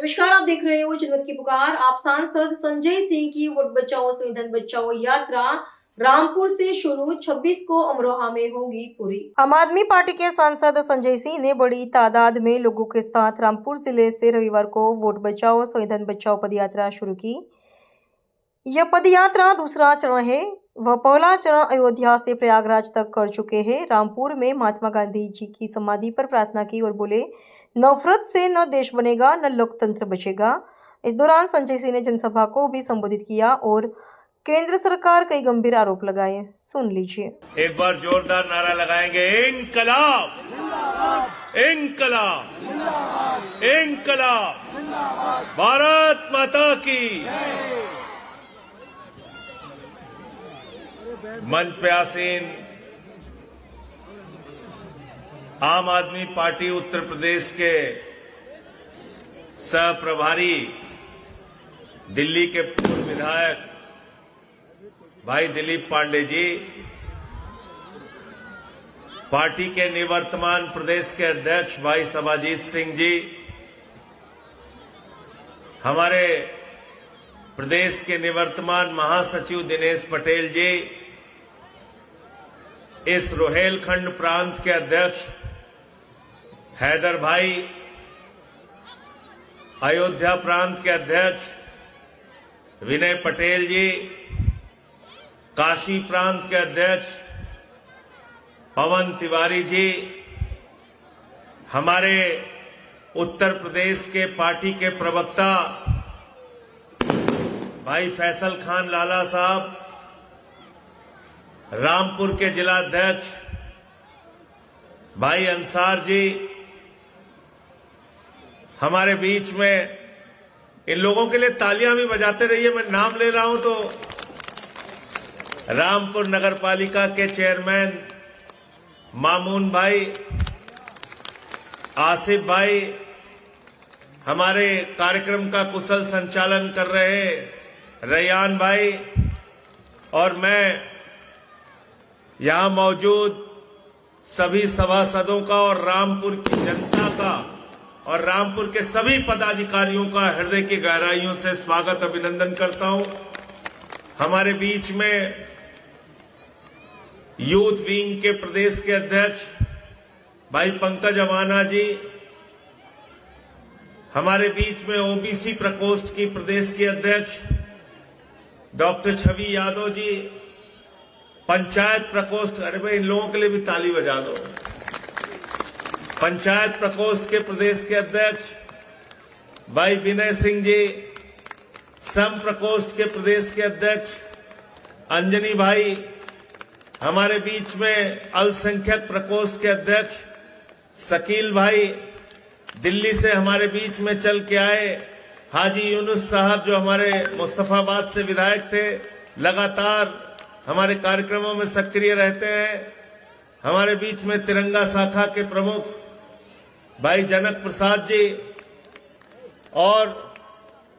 नमस्कार, आप देख रहे हो जनमत की पुकार। आप सांसद संजय सिंह की वोट बचाओ संविधान बचाओ यात्रा रामपुर से शुरू 26 को अमरोहा में होगी पूरी। आम आदमी पार्टी के सांसद संजय सिंह ने बड़ी तादाद में लोगों के साथ रामपुर जिले से रविवार को वोट बचाओ संविधान बचाओ पदयात्रा शुरू की। यह पदयात्रा दूसरा चरण है। वह पहला चरण अयोध्या से प्रयागराज तक कर चुके हैं। रामपुर में महात्मा गांधी जी की समाधि पर प्रार्थना की और बोले, नफरत से न देश बनेगा न लोकतंत्र बचेगा। इस दौरान संजय सिंह ने जनसभा को भी संबोधित किया और केंद्र सरकार कई गंभीर आरोप लगाए। सुन लीजिए। एक बार जोरदार नारा लगाएंगे, इंकलाब इंकलाब इंकलाब, भारत माता की। मंच पे आसीन आम आदमी पार्टी उत्तर प्रदेश के सह प्रभारी दिल्ली के पूर्व विधायक भाई दिलीप पांडे जी, पार्टी के निवर्तमान प्रदेश के अध्यक्ष भाई सभाजीत सिंह जी, हमारे प्रदेश के निवर्तमान महासचिव दिनेश पटेल जी, इस रोहेलखंड प्रांत के अध्यक्ष हैदर भाई, अयोध्या प्रांत के अध्यक्ष विनय पटेल जी, काशी प्रांत के अध्यक्ष पवन तिवारी जी, हमारे उत्तर प्रदेश के पार्टी के प्रवक्ता भाई फैसल खान लाला साहब, रामपुर के जिला अध्यक्ष भाई अंसार जी, हमारे बीच में इन लोगों के लिए तालियां भी बजाते रहिए। मैं नाम ले रहा हूं तो रामपुर नगर पालिका के चेयरमैन मामून भाई, आसिफ भाई, हमारे कार्यक्रम का कुशल संचालन कर रहे रैयान भाई, और मैं यहां मौजूद सभी सभासदों का और रामपुर की जनता का और रामपुर के सभी पदाधिकारियों का हृदय की गहराइयों से स्वागत अभिनंदन करता हूं। हमारे बीच में यूथ विंग के प्रदेश के अध्यक्ष भाई पंकज अवाना जी, हमारे बीच में ओबीसी प्रकोष्ठ की प्रदेश के अध्यक्ष डॉक्टर छवि यादव जी, पंचायत प्रकोष्ठ, अरे भाई इन लोगों के लिए भी ताली बजा दो, पंचायत प्रकोष्ठ के प्रदेश के अध्यक्ष भाई विनय सिंह जी, सम प्रकोष्ठ के प्रदेश के अध्यक्ष अंजनी भाई, हमारे बीच में अल्पसंख्यक प्रकोष्ठ के अध्यक्ष शकील भाई, दिल्ली से हमारे बीच में चल के आए हाजी यूनुस साहब जो हमारे मुस्तफाबाद से विधायक थे, लगातार हमारे कार्यक्रमों में सक्रिय रहते हैं। हमारे बीच में तिरंगा शाखा के प्रमुख भाई जनक प्रसाद जी, और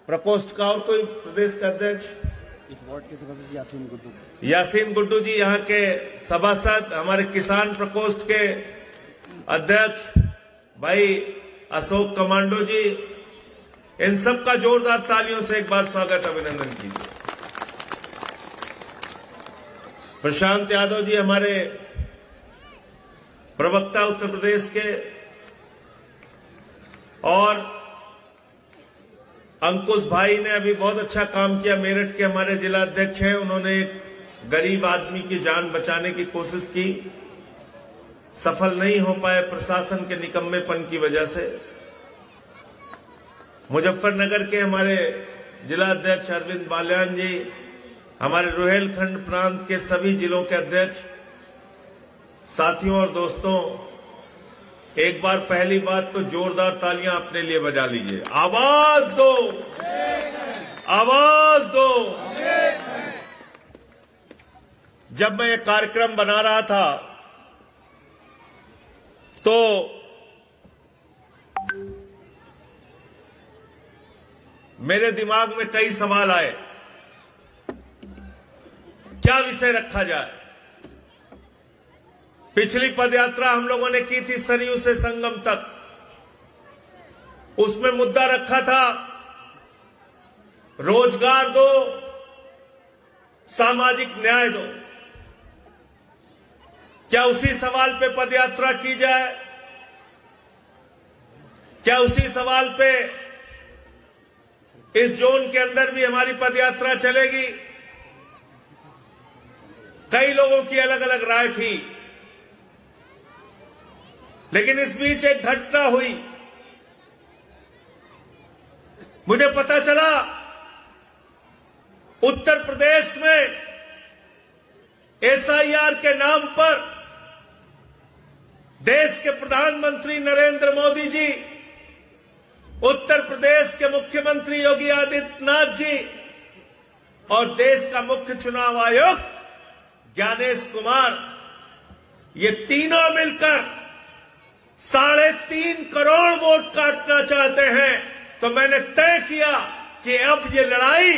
प्रकोष्ठ का और कोई प्रदेश का अध्यक्ष इस वार्ड के सभासद यासीन गुड्डू जी, यहाँ के सभासद, हमारे किसान प्रकोष्ठ के अध्यक्ष भाई अशोक कमांडो जी, इन सब का जोरदार तालियों से एक बार स्वागत अभिनंदन कीजिए। प्रशांत यादव जी, हमारे प्रवक्ता उत्तर प्रदेश के, और अंकुश भाई ने अभी बहुत अच्छा काम किया, मेरठ के हमारे जिला अध्यक्ष हैं, उन्होंने एक गरीब आदमी की जान बचाने की कोशिश की, सफल नहीं हो पाए प्रशासन के निकम्मेपन की वजह से। मुजफ्फरनगर के हमारे जिला अध्यक्ष अरविंद बाल्यान जी, हमारे रोहेलखंड प्रांत के सभी जिलों के अध्यक्ष, साथियों और दोस्तों, एक बार पहली बात तो जोरदार तालियां अपने लिए बजा लीजिए। आवाज दो, आवाज दो। जब मैं ये कार्यक्रम बना रहा था तो मेरे दिमाग में कई सवाल आए, क्या विषय रखा जाए। पिछली पदयात्रा हम लोगों ने की थी सरयू से संगम तक, उसमें मुद्दा रखा था रोजगार दो, सामाजिक न्याय दो। क्या उसी सवाल पे पदयात्रा की जाए? क्या उसी सवाल पे इस जोन के अंदर भी हमारी पदयात्रा चलेगी? कई लोगों की अलग अलग राय थी, लेकिन इस बीच एक घटना हुई। मुझे पता चला उत्तर प्रदेश में एसआईआर के नाम पर देश के प्रधानमंत्री नरेंद्र मोदी जी, उत्तर प्रदेश के मुख्यमंत्री योगी आदित्यनाथ जी और देश का मुख्य चुनाव आयुक्त ज्ञानेश कुमार, ये तीनों मिलकर 3.5 करोड़ वोट काटना चाहते हैं। तो मैंने तय किया कि अब ये लड़ाई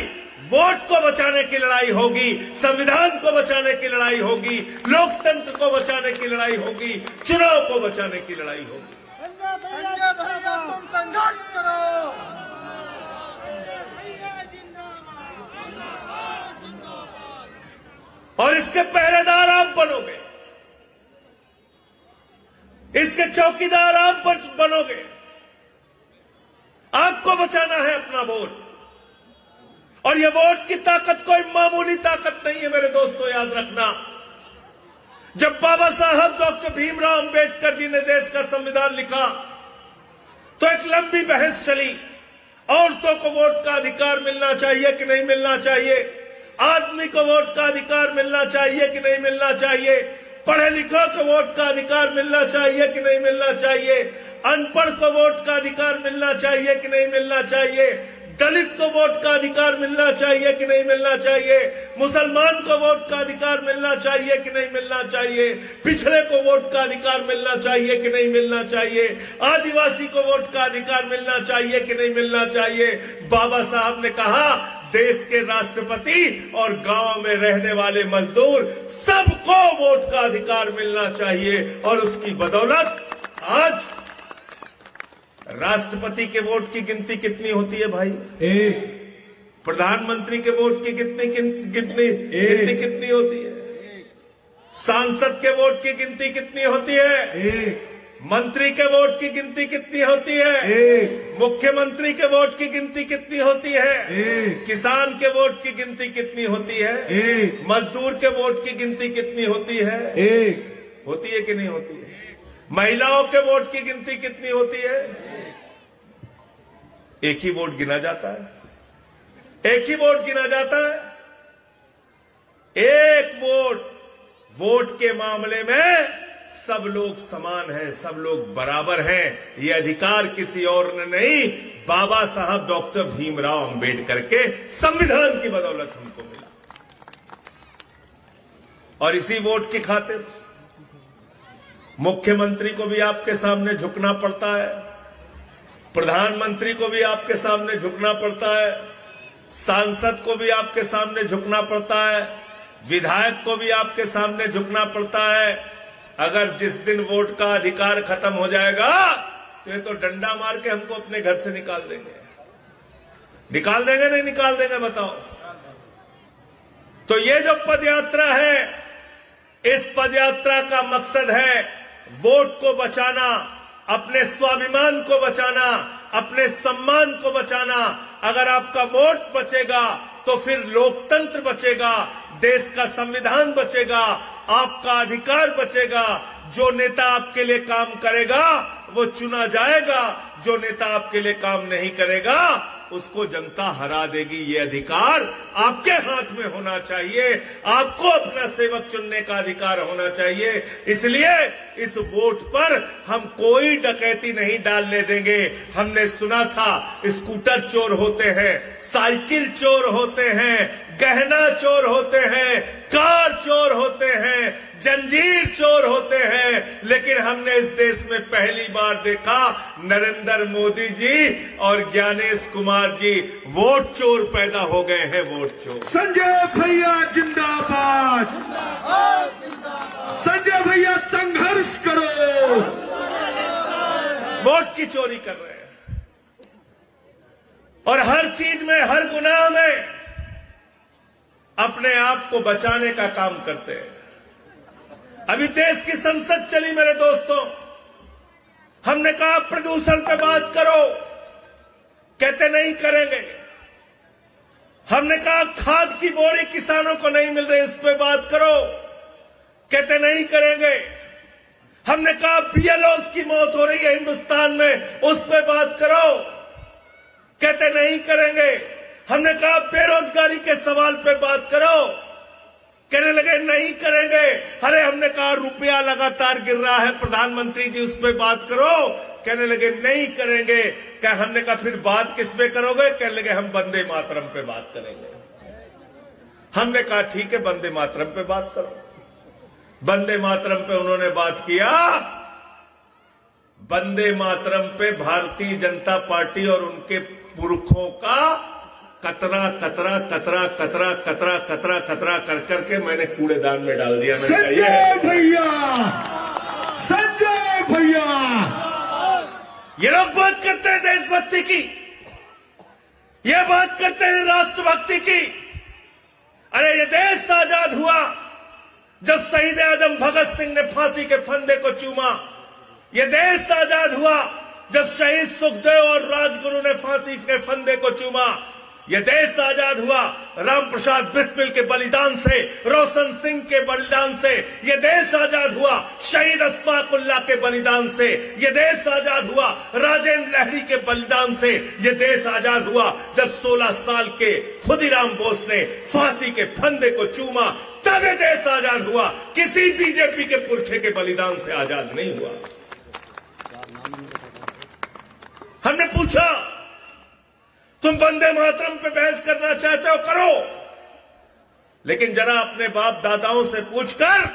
वोट को बचाने की लड़ाई होगी, संविधान को बचाने की लड़ाई होगी, लोकतंत्र को बचाने की लड़ाई होगी, चुनाव को बचाने की लड़ाई होगी। तुम संघर्ष करो। और इसके पहरेदार आप बनोगे, इसके चौकीदार आप बनोगे। आपको बचाना है अपना वोट, और ये वोट की ताकत कोई मामूली ताकत नहीं है मेरे दोस्तों, याद रखना। जब बाबा साहब डॉक्टर भीमराव अंबेडकर जी ने देश का संविधान लिखा तो एक लंबी बहस चली, औरतों को वोट का अधिकार मिलना चाहिए कि नहीं मिलना चाहिए, आदमी को वोट का अधिकार मिलना चाहिए कि नहीं मिलना चाहिए, पढ़े लिखों को वोट का अधिकार मिलना चाहिए कि नहीं मिलना चाहिए, अनपढ़ को वोट का अधिकार मिलना चाहिए कि नहीं मिलना चाहिए, दलित को वोट का अधिकार मिलना चाहिए कि नहीं मिलना चाहिए, मुसलमान को वोट का अधिकार मिलना चाहिए कि नहीं मिलना चाहिए, पिछड़े को वोट का अधिकार मिलना चाहिए कि नहीं मिलना चाहिए, आदिवासी को वोट का अधिकार मिलना चाहिए कि नहीं मिलना चाहिए। बाबा साहब ने कहा देश के राष्ट्रपति और गांव में रहने वाले मजदूर सबको वोट का अधिकार मिलना चाहिए, और उसकी बदौलत आज राष्ट्रपति के वोट की गिनती कितनी होती है भाई? 1। प्रधानमंत्री के वोट की कितनी होती है? सांसद के वोट की गिनती कितनी होती है? 1। मंत्री के वोट की गिनती कितनी होती है? 1। मुख्यमंत्री के वोट की गिनती कितनी होती है? 1। किसान के वोट की गिनती कितनी होती है? 1। मजदूर के वोट की गिनती कितनी होती है? 1। होती है कि नहीं होती है? महिलाओं के वोट की गिनती कितनी होती है? एक ही वोट गिना जाता है, एक ही वोट गिना जाता है। एक वोट के मामले में सब लोग समान हैं, सब लोग बराबर हैं। ये अधिकार किसी और ने नहीं, बाबा साहब डॉक्टर भीमराव अंबेडकर के संविधान की बदौलत हमको मिला। और इसी वोट की खातिर मुख्यमंत्री को भी आपके सामने झुकना पड़ता है, प्रधानमंत्री को भी आपके सामने झुकना पड़ता है, सांसद को भी आपके सामने झुकना पड़ता है, विधायक को भी आपके सामने झुकना पड़ता है। अगर जिस दिन वोट का अधिकार खत्म हो जाएगा तो ये तो डंडा मार के हमको अपने घर से निकाल देंगे। निकाल देंगे नहीं निकाल देंगे बताओ? तो ये जो पदयात्रा है, इस पदयात्रा का मकसद है वोट को बचाना, अपने स्वाभिमान को बचाना, अपने सम्मान को बचाना। अगर आपका वोट बचेगा तो फिर लोकतंत्र बचेगा, देश का संविधान बचेगा, आपका अधिकार बचेगा। जो नेता आपके लिए काम करेगा वो चुना जाएगा, जो नेता आपके लिए काम नहीं करेगा उसको जनता हरा देगी। ये अधिकार आपके हाथ में होना चाहिए, आपको अपना सेवक चुनने का अधिकार होना चाहिए। इसलिए इस वोट पर हम कोई डकैती नहीं डालने देंगे। हमने सुना था स्कूटर चोर होते हैं, साइकिल चोर होते हैं, गहना चोर होते हैं, कार चोर होते हैं, जंजीर चोर होते हैं, लेकिन हमने इस देश में पहली बार देखा नरेंद्र मोदी जी और ज्ञानेश कुमार जी वोट चोर पैदा हो गए हैं। वोट चोर। संजय भैया जिंदाबाद, संजय भैया संघर्ष करो। वोट की चोरी कर रहे हैं। और हर चीज में, हर गुनाह में अपने आप को बचाने का काम करते हैं। अभी देश की संसद चली मेरे दोस्तों, हमने कहा प्रदूषण पे बात करो, कहते नहीं करेंगे। हमने कहा खाद की बोरी किसानों को नहीं मिल रही, उस पे बात करो, कहते नहीं करेंगे। हमने कहा बीएलओस की मौत हो रही है हिंदुस्तान में, उस पे बात करो, कहते नहीं करेंगे। हमने कहा बेरोजगारी के सवाल पे बात करो, कहने लगे नहीं करेंगे। अरे हमने कहा रुपया लगातार गिर रहा है प्रधानमंत्री जी, उस पे बात करो, कहने लगे नहीं करेंगे। क्या हमने कहा फिर बात किस पे करोगे? कहने लगे हम वंदे मातरम पे बात करेंगे। हमने कहा ठीक है वंदे मातरम पे बात करो। वंदे मातरम पे उन्होंने बात किया। वंदे मातरम पे भारतीय जनता पार्टी और उनके पुरखों का कतरा कतरा कतरा कतरा कतरा कतरा कतरा कर करके मैंने कूड़ेदान में डाल दिया। मैंने कहा संजय भैया, संजय भैया, ये लोग बात करते हैं देशभक्ति की, ये बात करते हैं राष्ट्रभक्ति की। अरे ये देश आजाद हुआ जब शहीद आजम भगत सिंह ने फांसी के फंदे को चूमा। ये देश आजाद हुआ जब शहीद सुखदेव और राजगुरु ने फांसी के फंदे को चूमा। यह देश आजाद हुआ राम प्रसाद बिस्मिल के बलिदान से, रोशन सिंह के बलिदान से। यह देश आजाद हुआ शहीद अशफाक उल्लाह के बलिदान से। यह देश आजाद हुआ राजेंद्र लहरी के बलिदान से। यह देश आजाद हुआ जब 16 साल के खुदीराम बोस ने फांसी के फंदे को चूमा, तब यह देश आजाद हुआ। किसी बीजेपी के पुरखे के बलिदान से आजाद नहीं हुआ। हमने पूछा तुम वंदे मातरम पे बहस करना चाहते हो, करो, लेकिन जरा अपने बाप दादाओं से पूछकर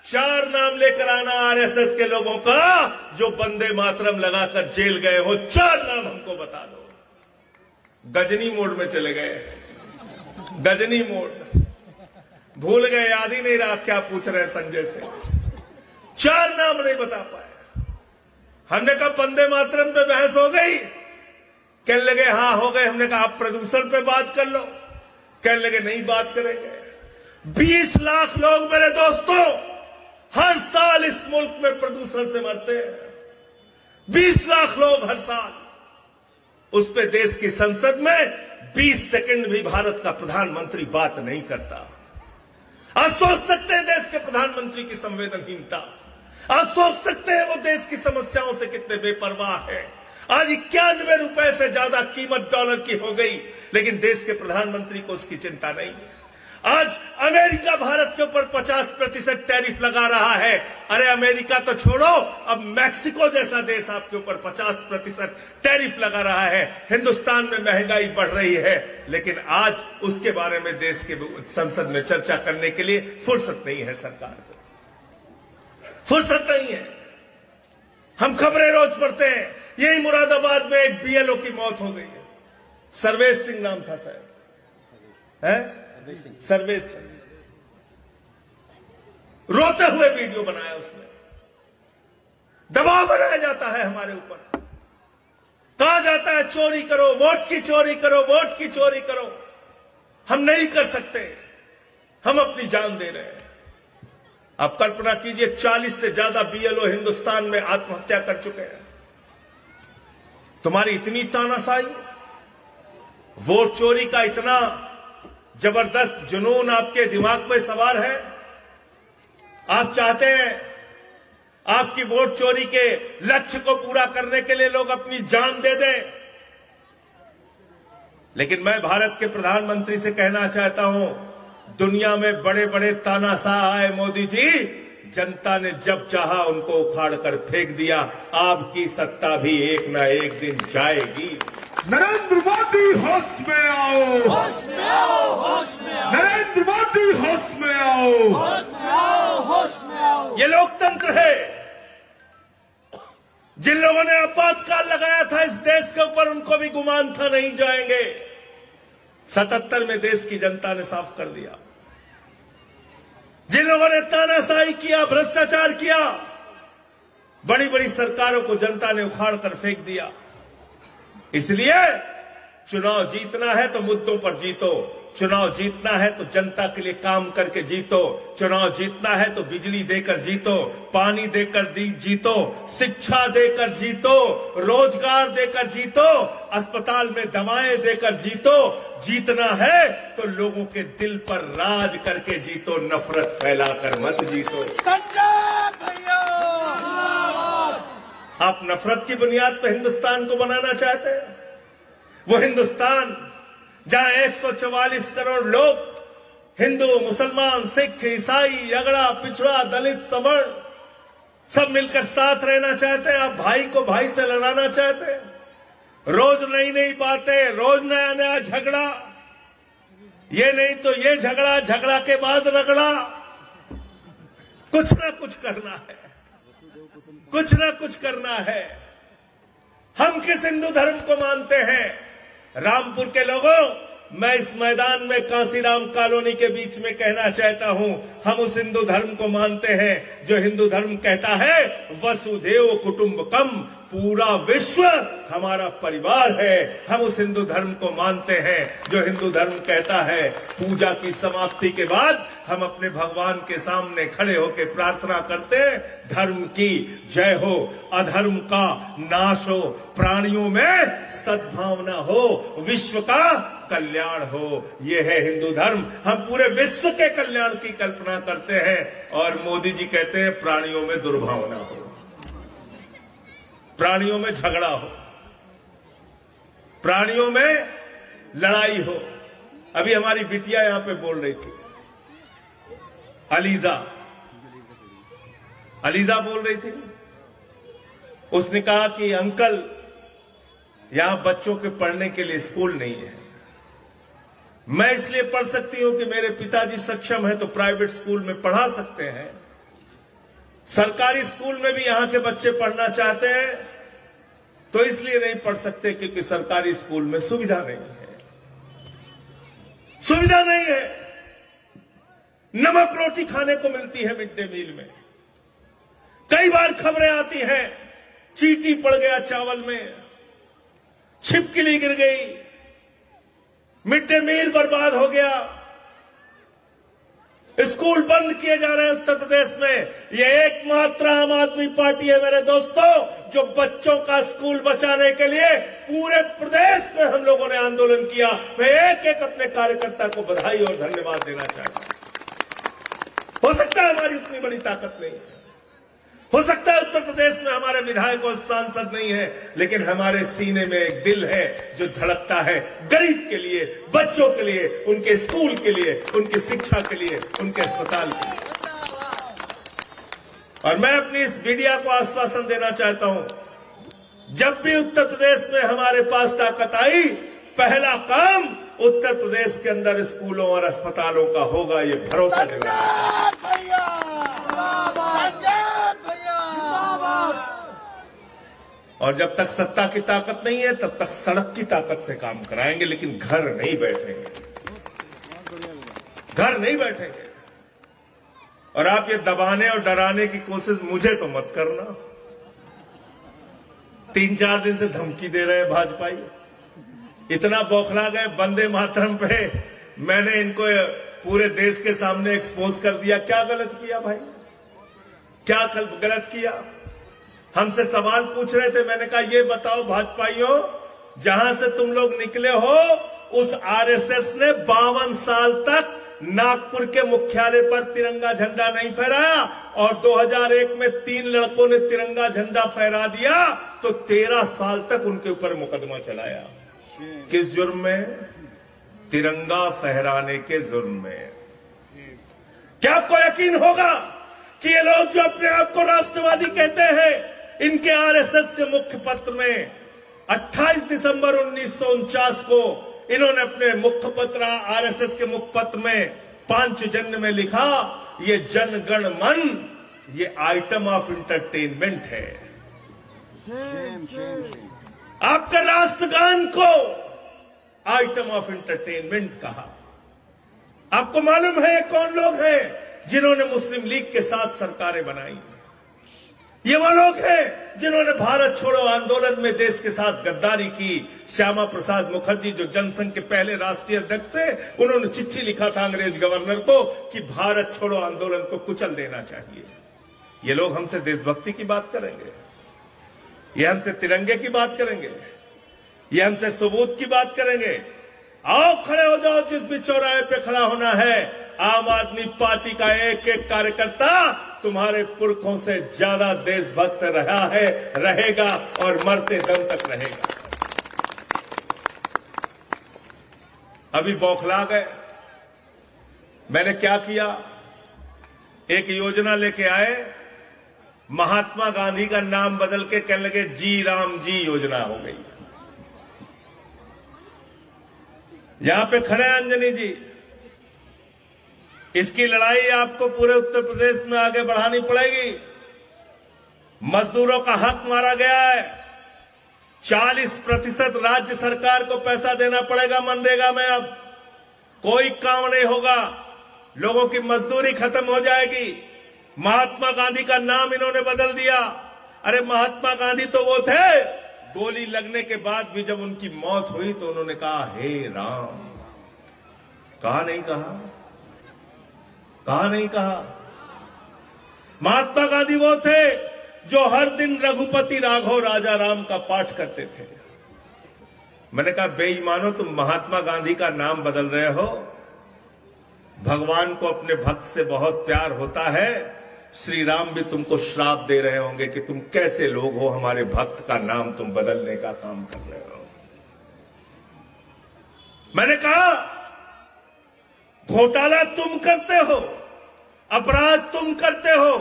4 नाम लेकर आना आरएसएस के लोगों का जो वंदे मातरम लगाकर जेल गए हो। 4 नाम हमको बता दो। गजनी मोड में चले गए, गजनी मोड, भूल गए, याद ही नहीं रहा क्या पूछ रहे संजय से। 4 नाम नहीं बता पाए। हमने कहा वंदे मातरम पे बहस हो गई, कहने लगे हाँ हो गए। हमने कहा आप प्रदूषण पे बात कर लो, कहने लगे नहीं बात करेंगे। 20 लाख लोग मेरे दोस्तों हर साल इस मुल्क में प्रदूषण से मरते हैं। 20 लाख लोग हर साल। उस पे देश की संसद में 20 सेकंड भी भारत का प्रधानमंत्री बात नहीं करता। आप सोच सकते हैं देश के प्रधानमंत्री की संवेदनहीनता, आप सोच सकते हैं वो देश की समस्याओं से कितने बेपरवाह है। आज 91 रुपए से ज्यादा कीमत डॉलर की हो गई, लेकिन देश के प्रधानमंत्री को उसकी चिंता नहीं। आज अमेरिका भारत के ऊपर 50% टैरिफ लगा रहा है। अरे अमेरिका तो छोड़ो, अब मैक्सिको जैसा देश आपके ऊपर 50% टैरिफ लगा रहा है। हिंदुस्तान में महंगाई बढ़ रही है, लेकिन आज उसके बारे में देश के संसद में चर्चा करने के लिए फुर्सत नहीं है सरकार को, फुर्सत नहीं है। हम खबरें रोज पढ़ते हैं, यही मुरादाबाद में एक बीएलओ की मौत हो गई है। सर्वेश सिंह नाम था साहब, है सर्वेश सिंह। रोते हुए वीडियो बनाया उसने। दबाव बनाया जाता है हमारे ऊपर, कहा जाता है चोरी करो, वोट की चोरी करो, वोट की चोरी करो। हम नहीं कर सकते, हम अपनी जान दे रहे हैं। आप कल्पना कीजिए 40 से ज्यादा बीएलओ हिंदुस्तान में आत्महत्या कर चुके हैं। तुम्हारी इतनी तानाशाही, वोट चोरी का इतना जबरदस्त जुनून आपके दिमाग पे सवार है। आप चाहते हैं आपकी वोट चोरी के लक्ष्य को पूरा करने के लिए लोग अपनी जान दे दें। लेकिन मैं भारत के प्रधानमंत्री से कहना चाहता हूं, दुनिया में बड़े बड़े तानाशाह आए मोदी जी, जनता ने जब चाहा उनको उखाड़ कर फेंक दिया। आपकी सत्ता भी एक ना एक दिन जाएगी। नरेंद्र मोदी होश में आओ, होश में आओ, होश में आओ, नरेंद्र मोदी होश में आओ, होश में आओ, होश में आओ। ये लोकतंत्र है। जिन लोगों ने आपातकाल लगाया था इस देश के ऊपर, उनको भी गुमान था नहीं जाएंगे। 77 में देश की जनता ने साफ कर दिया। जिन लोगों ने तानाशाही किया, भ्रष्टाचार किया, बड़ी बड़ी सरकारों को जनता ने उखाड़ कर फेंक दिया। इसलिए चुनाव जीतना है तो मुद्दों पर जीतो, चुनाव जीतना है तो जनता के लिए काम करके जीतो, चुनाव जीतना है तो बिजली देकर जीतो, पानी देकर जीतो, शिक्षा देकर जीतो, रोजगार देकर जीतो, अस्पताल में दवाएं देकर जीतो। जीतना है तो लोगों के दिल पर राज करके जीतो, नफरत फैलाकर मत जीतो। संजय भैया आप नफरत की बुनियाद पर हिंदुस्तान को बनाना चाहते हैं, वो हिंदुस्तान जहां 144 करोड़ लोग हिंदू, मुसलमान, सिख, ईसाई, अगड़ा, पिछड़ा, दलित, सवर्ण सब मिलकर साथ रहना चाहते हैं। आप भाई को भाई से लड़ाना चाहते हैं। रोज नई नई बातें, रोज नया नया झगड़ा, ये नहीं तो ये झगड़ा, झगड़ा के बाद रगड़ा। कुछ ना कुछ करना है, कुछ ना कुछ करना है। हम किस हिंदू धर्म को मानते हैं? रामपुर के लोगों, मैं इस मैदान में कांसीराम कॉलोनी के बीच में कहना चाहता हूं, हम उस हिंदू धर्म को मानते हैं जो हिंदू धर्म कहता है वसुधैव कुटुंबकम, पूरा विश्व हमारा परिवार है। हम उस हिंदू धर्म को मानते हैं जो हिंदू धर्म कहता है पूजा की समाप्ति के बाद हम अपने भगवान के सामने खड़े होकर प्रार्थना करते हैं, धर्म की जय हो, अधर्म का नाश हो, प्राणियों में सद्भावना हो, विश्व का कल्याण हो। ये है हिंदू धर्म। हम पूरे विश्व के कल्याण की कल्पना करते हैं और मोदी जी कहते हैं प्राणियों में दुर्भावना हो, प्राणियों में झगड़ा हो, प्राणियों में लड़ाई हो। अभी हमारी बिटिया यहां पे बोल रही थी, अलीजा बोल रही थी। उसने कहा कि अंकल यहां बच्चों के पढ़ने के लिए स्कूल नहीं है। मैं इसलिए पढ़ सकती हूं कि मेरे पिताजी सक्षम है तो प्राइवेट स्कूल में पढ़ा सकते हैं, सरकारी स्कूल में भी यहां के बच्चे पढ़ना चाहते हैं तो इसलिए नहीं पढ़ सकते क्योंकि सरकारी स्कूल में सुविधा नहीं है, सुविधा नहीं है। नमक रोटी खाने को मिलती है मिड डे मील में। कई बार खबरें आती हैं चींटी पड़ गया चावल में, छिपकली गिर गई, मिड डे मील बर्बाद हो गया, स्कूल बंद किए जा रहे हैं उत्तर प्रदेश में। ये एकमात्र आम आदमी पार्टी है मेरे दोस्तों जो बच्चों का स्कूल बचाने के लिए पूरे प्रदेश में हम लोगों ने आंदोलन किया। मैं एक एक अपने कार्यकर्ता को बधाई और धन्यवाद देना चाहता हूं। हो सकता है हमारी उतनी बड़ी ताकत नहीं है, हो सकता है उत्तर प्रदेश में हमारे विधायक और सांसद नहीं है, लेकिन हमारे सीने में एक दिल है जो धड़कता है गरीब के लिए, बच्चों के लिए, उनके स्कूल के लिए, उनकी शिक्षा के लिए, उनके अस्पताल के लिए। और मैं अपनी इस मीडिया को आश्वासन देना चाहता हूं, जब भी उत्तर प्रदेश में हमारे पास ताकत आई, पहला काम उत्तर प्रदेश के अंदर स्कूलों और अस्पतालों का होगा, ये भरोसा देना। और जब तक सत्ता की ताकत नहीं है तब तक सड़क की ताकत से काम कराएंगे, लेकिन घर नहीं बैठेंगे, घर नहीं बैठेंगे। और आप ये दबाने और डराने की कोशिश मुझे तो मत करना। 3-4 दिन से धमकी दे रहे हैं भाजपाई, इतना बौखला गए वंदे मातरम पे। मैंने इनको पूरे देश के सामने एक्सपोज कर दिया। क्या गलत किया भाई, क्या गलत किया? हमसे सवाल पूछ रहे थे, मैंने कहा ये बताओ भाजपाइयों, जहां से तुम लोग निकले हो उस आरएसएस ने 52 साल तक नागपुर के मुख्यालय पर तिरंगा झंडा नहीं फहराया, और 2001 में 3 लड़कों ने तिरंगा झंडा फहरा दिया तो 13 साल तक उनके ऊपर मुकदमा चलाया। किस जुर्म में? तिरंगा फहराने के जुर्म में। क्या आपको यकीन होगा कि ये लोग जो अपने आप को राष्ट्रवादी कहते हैं, इनके आरएसएस के मुख्य पत्र में 28 दिसंबर 1949 को इन्होंने अपने मुख्य पत्र, आरएसएस के मुख्य पत्र में पांचजन्य में लिखा, ये जनगण मन ये आइटम ऑफ इंटरटेनमेंट है। आपका राष्ट्रगान को आइटम ऑफ एंटरटेनमेंट कहा। आपको मालूम है कौन लोग हैं जिन्होंने मुस्लिम लीग के साथ सरकारें बनाई? ये वो लोग हैं जिन्होंने भारत छोड़ो आंदोलन में देश के साथ गद्दारी की। श्यामा प्रसाद मुखर्जी जो जनसंघ के पहले राष्ट्रीय अध्यक्ष थे, उन्होंने चिट्ठी लिखा था अंग्रेज गवर्नर को कि भारत छोड़ो आंदोलन को कुचल देना चाहिए। ये लोग हमसे देशभक्ति की बात करेंगे, ये हमसे तिरंगे की बात करेंगे, ये हमसे सबूत की बात करेंगे। आओ खड़े हो जाओ, जिस भी चौराहे पे खड़ा होना है। आम आदमी पार्टी का एक एक कार्यकर्ता तुम्हारे पुरखों से ज्यादा देशभक्त रहा है, रहेगा और मरते दम तक रहेगा। अभी बौखला गए। मैंने क्या किया, एक योजना लेके आए, महात्मा गांधी का नाम बदल के कहने लगे जी राम जी योजना हो गई। यहां पे खड़े हैं अंजनी जी, इसकी लड़ाई आपको पूरे उत्तर प्रदेश में आगे बढ़ानी पड़ेगी। मजदूरों का हक मारा गया है, 40% राज्य सरकार को पैसा देना पड़ेगा मनरेगा में। अब कोई काम नहीं होगा, लोगों की मजदूरी खत्म हो जाएगी। महात्मा गांधी का नाम इन्होंने बदल दिया। अरे महात्मा गांधी तो वो थे, गोली लगने के बाद भी जब उनकी मौत हुई तो उन्होंने कहा हे राम। कहा नहीं कहा, कहा नहीं कहा। महात्मा गांधी वो थे जो हर दिन रघुपति राघव राजा राम का पाठ करते थे। मैंने कहा बेईमानो, तुम महात्मा गांधी का नाम बदल रहे हो। भगवान को अपने भक्त से बहुत प्यार होता है। श्री राम भी तुमको श्राप दे रहे होंगे कि तुम कैसे लोग हो, हमारे भक्त का नाम तुम बदलने का काम कर रहे हो। मैंने कहा घोटाला तुम करते हो, अपराध तुम करते हो,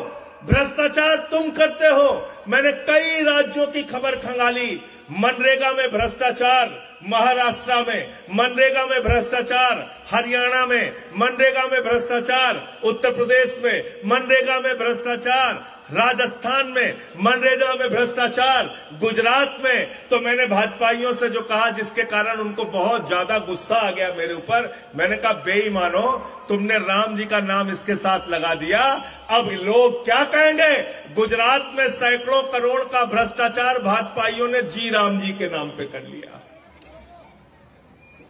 भ्रष्टाचार तुम करते हो। मैंने कई राज्यों की खबर खंगाली। मनरेगा में भ्रष्टाचार, महाराष्ट्र में मनरेगा में भ्रष्टाचार, हरियाणा में मनरेगा में भ्रष्टाचार, उत्तर प्रदेश में मनरेगा में भ्रष्टाचार, राजस्थान में मनरेगा में भ्रष्टाचार, गुजरात में। तो मैंने भाजपाइयों से जो कहा, जिसके कारण उनको बहुत ज्यादा गुस्सा आ गया मेरे ऊपर, मैंने कहा बेईमानो, तुमने राम जी का नाम इसके साथ लगा दिया। अब लोग क्या कहेंगे? गुजरात में सैकड़ों करोड़ का भ्रष्टाचार भाजपाइयों ने जी राम जी के नाम पे कर लिया।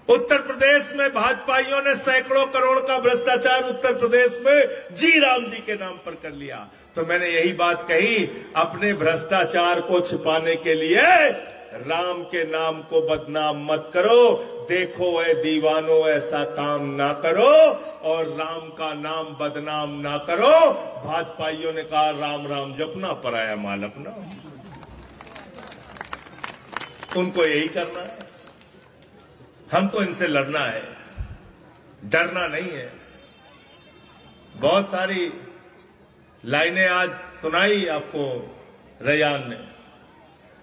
उत्तर प्रदेश में भाजपाइयों ने सैकड़ों करोड़ का भ्रष्टाचार उत्तर प्रदेश में जी राम जी के नाम पर कर लिया। तो मैंने यही बात कही, अपने भ्रष्टाचार को छिपाने के लिए राम के नाम को बदनाम मत करो। देखो ऐ दीवानो, ऐसा काम ना करो और राम का नाम बदनाम ना करो। भाजपाइयों ने कहा राम राम जपना, पराया माल अपना। उनको यही करना है, हमको इनसे लड़ना है, डरना नहीं है। बहुत सारी लाइनें आज सुनाई आपको रैयान ने,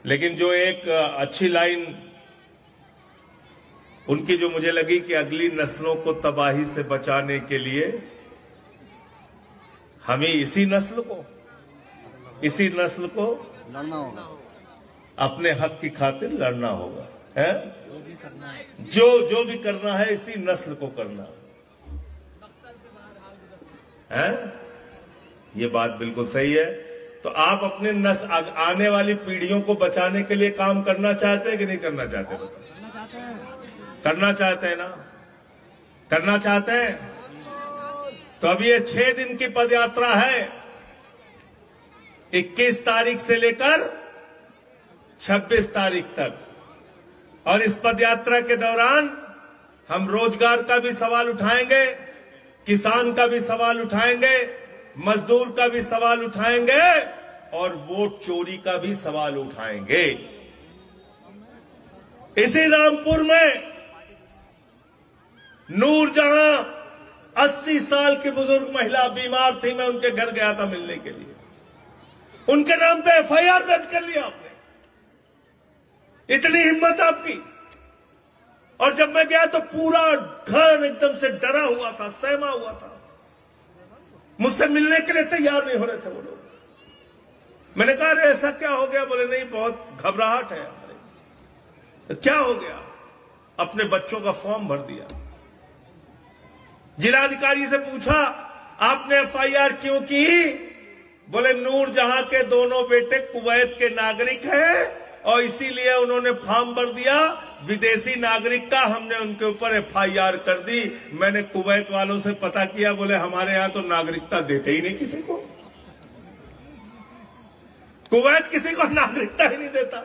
लेकिन जो एक अच्छी लाइन उनकी जो मुझे लगी कि अगली नस्लों को तबाही से बचाने के लिए हमें इसी नस्ल को लड़ना होगा, अपने हक की खातिर लड़ना होगा, है? जो भी करना है इसी नस्ल को करना है। ये बात बिल्कुल सही है। तो आप अपने आने वाली पीढ़ियों को बचाने के लिए काम करना चाहते हैं कि नहीं करना चाहते? करना चाहते हैं ना? करना चाहते हैं। तो अब ये 6 दिन की पदयात्रा है, 21 तारीख से लेकर 26 तारीख तक। और इस पदयात्रा के दौरान हम रोजगार का भी सवाल उठाएंगे, किसान का भी सवाल उठाएंगे, मजदूर का भी सवाल उठाएंगे और वोट चोरी का भी सवाल उठाएंगे। इसी रामपुर में नूरजहां 80 साल की बुजुर्ग महिला बीमार थी, मैं उनके घर गया था मिलने के लिए। उनके नाम पे एफआईआर दर्ज कर लिया आपने, इतनी हिम्मत आपकी। और जब मैं गया तो पूरा घर एकदम से डरा हुआ था, सहमा हुआ था, मुझसे मिलने के लिए तैयार नहीं हो रहे थे वो लोग। मैंने कहा अरे ऐसा क्या हो गया? बोले नहीं, बहुत घबराहट है। तो क्या हो गया? अपने बच्चों का फॉर्म भर दिया। जिलाधिकारी से पूछा आपने एफआईआर क्यों की? बोले नूरजहां के दोनों बेटे कुवैत के नागरिक हैं और इसीलिए उन्होंने फॉर्म भर दिया विदेशी नागरिक का, हमने उनके ऊपर FIR कर दी। मैंने कुवैत वालों से पता किया, बोले हमारे यहां तो नागरिकता देते ही नहीं किसी को, कुवैत किसी को नागरिकता ही नहीं देता।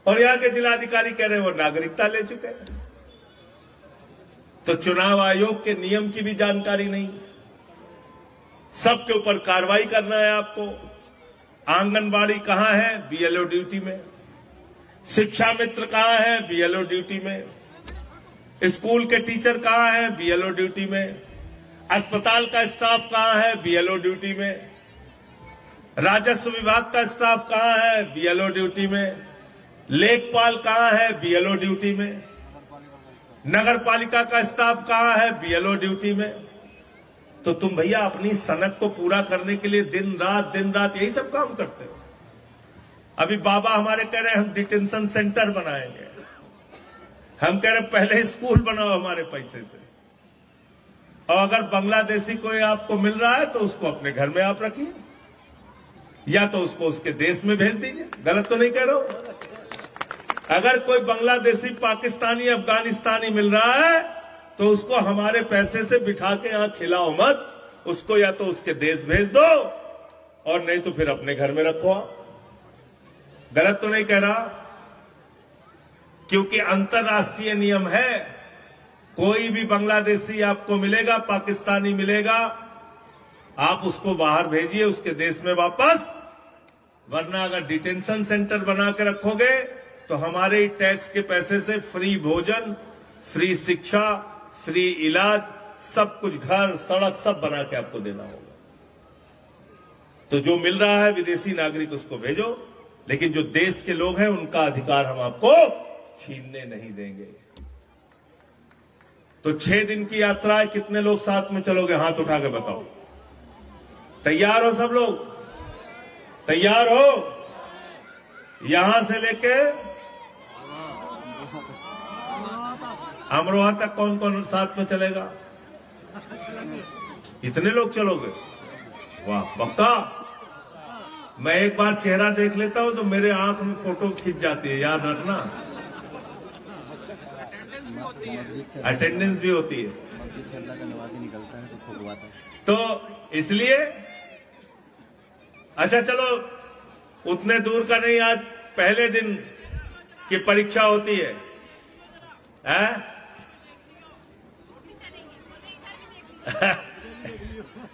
और यहां के जिलाधिकारी कह रहे हैं वो नागरिकता ले चुके हैं। तो चुनाव आयोग के नियम की भी जानकारी नहीं, सबके ऊपर कार्रवाई करना है आपको। आंगनबाड़ी कहां है? BLO ड्यूटी में। शिक्षा मित्र कहां है? BLO ड्यूटी में। स्कूल के टीचर कहां है? BLO ड्यूटी में। अस्पताल का स्टाफ कहां है? BLO ड्यूटी में। राजस्व विभाग का स्टाफ कहां है? BLO ड्यूटी में। लेखपाल कहां है? BLO ड्यूटी में। नगर पालिका का स्टाफ कहां है? BLO ड्यूटी में। तो तुम भैया अपनी सनक को पूरा करने के लिए दिन रात यही सब काम करते हो। अभी बाबा हमारे कह रहे हैं हम डिटेंशन सेंटर बनाएंगे, हम कह रहे हैं पहले स्कूल बनाओ हमारे पैसे से। और अगर बांग्लादेशी कोई आपको मिल रहा है तो उसको अपने घर में आप रखिए, या तो उसको उसके देश में भेज दीजिए। गलत तो नहीं कह रहा हूं। अगर कोई बांग्लादेशी, पाकिस्तानी, अफगानिस्तानी मिल रहा है तो उसको हमारे पैसे से बिठा के यहां खिलाओ मत, उसको या तो उसके देश भेज दो और नहीं तो फिर अपने घर में रखो। गलत तो नहीं कह रहा, क्योंकि अंतर्राष्ट्रीय नियम है। कोई भी बांग्लादेशी आपको मिलेगा, पाकिस्तानी मिलेगा, आप उसको बाहर भेजिए उसके देश में वापस, वरना अगर डिटेंशन सेंटर बना के रखोगे तो हमारे ही टैक्स के पैसे से फ्री भोजन, फ्री शिक्षा, फ्री इलाज, सब कुछ, घर, सड़क, सब बना के आपको देना होगा। तो जो मिल रहा है विदेशी नागरिक उसको भेजो, लेकिन जो देश के लोग हैं उनका अधिकार हम आपको छीनने नहीं देंगे। तो 6 दिन की यात्रा है, कितने लोग साथ में चलोगे? हाथ उठा के बताओ। तैयार हो सब लोग? तैयार हो? यहां से लेके अमरोहा तक कौन कौन साथ में चलेगा? इतने लोग चलोगे? वाह, पक्का। मैं एक बार चेहरा देख लेता हूं तो मेरे आंख में फोटो खिंच जाती है, याद रखना। अटेंडेंस भी होती है। तो इसलिए अच्छा चलो, उतने दूर का नहीं, आज पहले दिन की परीक्षा होती है,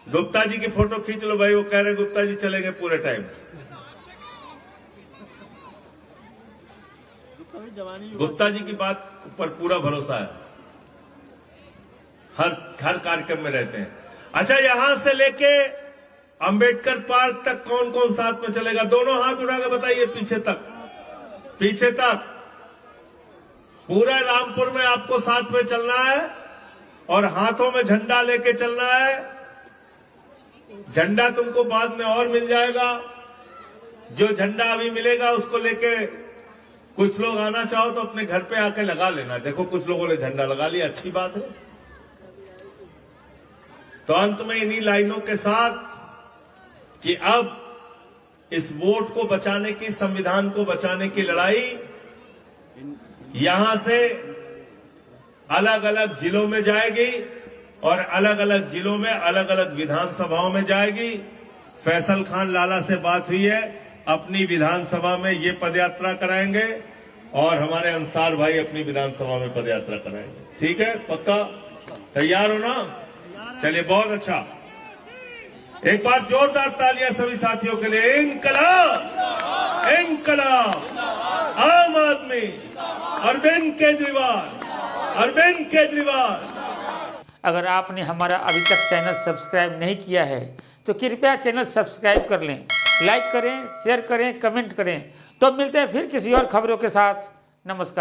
गुप्ता जी की फोटो खींच लो भाई, वो कह रहे गुप्ता जी चलेंगे पूरे टाइम। गुप्ता जी की बात पर पूरा भरोसा है, हर कार्यक्रम में रहते हैं। अच्छा, यहां से लेके अंबेडकर पार्क तक कौन कौन साथ में चलेगा? दोनों हाथ उठा के बताइए। पीछे तक, पीछे तक, पूरा रामपुर में आपको साथ में चलना है और हाथों में झंडा लेके चलना है। झंडा तुमको बाद में और मिल जाएगा, जो झंडा अभी मिलेगा उसको लेके कुछ लोग आना चाहो तो अपने घर पे आके लगा लेना। देखो कुछ लोगों ने झंडा लगा लिया, अच्छी बात है। तो अंत में इन्हीं लाइनों के साथ कि अब इस वोट को बचाने की, संविधान को बचाने की लड़ाई यहां से अलग अलग जिलों में जाएगी और अलग अलग जिलों में अलग अलग विधानसभाओं में जाएगी। फैसल खान लाला से बात हुई है, अपनी विधानसभा में ये पदयात्रा कराएंगे और हमारे अंसार भाई अपनी विधानसभा में पदयात्रा कराएंगे। ठीक है, पक्का? तैयार हो ना? चलिए, बहुत अच्छा। एक बार जोरदार तालियां सभी साथियों के लिए। इंकलाब, इंकलाब, आम आदमी, अरविंद केजरीवाल, अरविंद केजरीवाल। अगर आपने हमारा अभी तक चैनल सब्सक्राइब नहीं किया है तो कृपया चैनल सब्सक्राइब कर लें, लाइक करें, शेयर करें, कमेंट करें। तो मिलते हैं फिर किसी और खबरों के साथ। नमस्कार।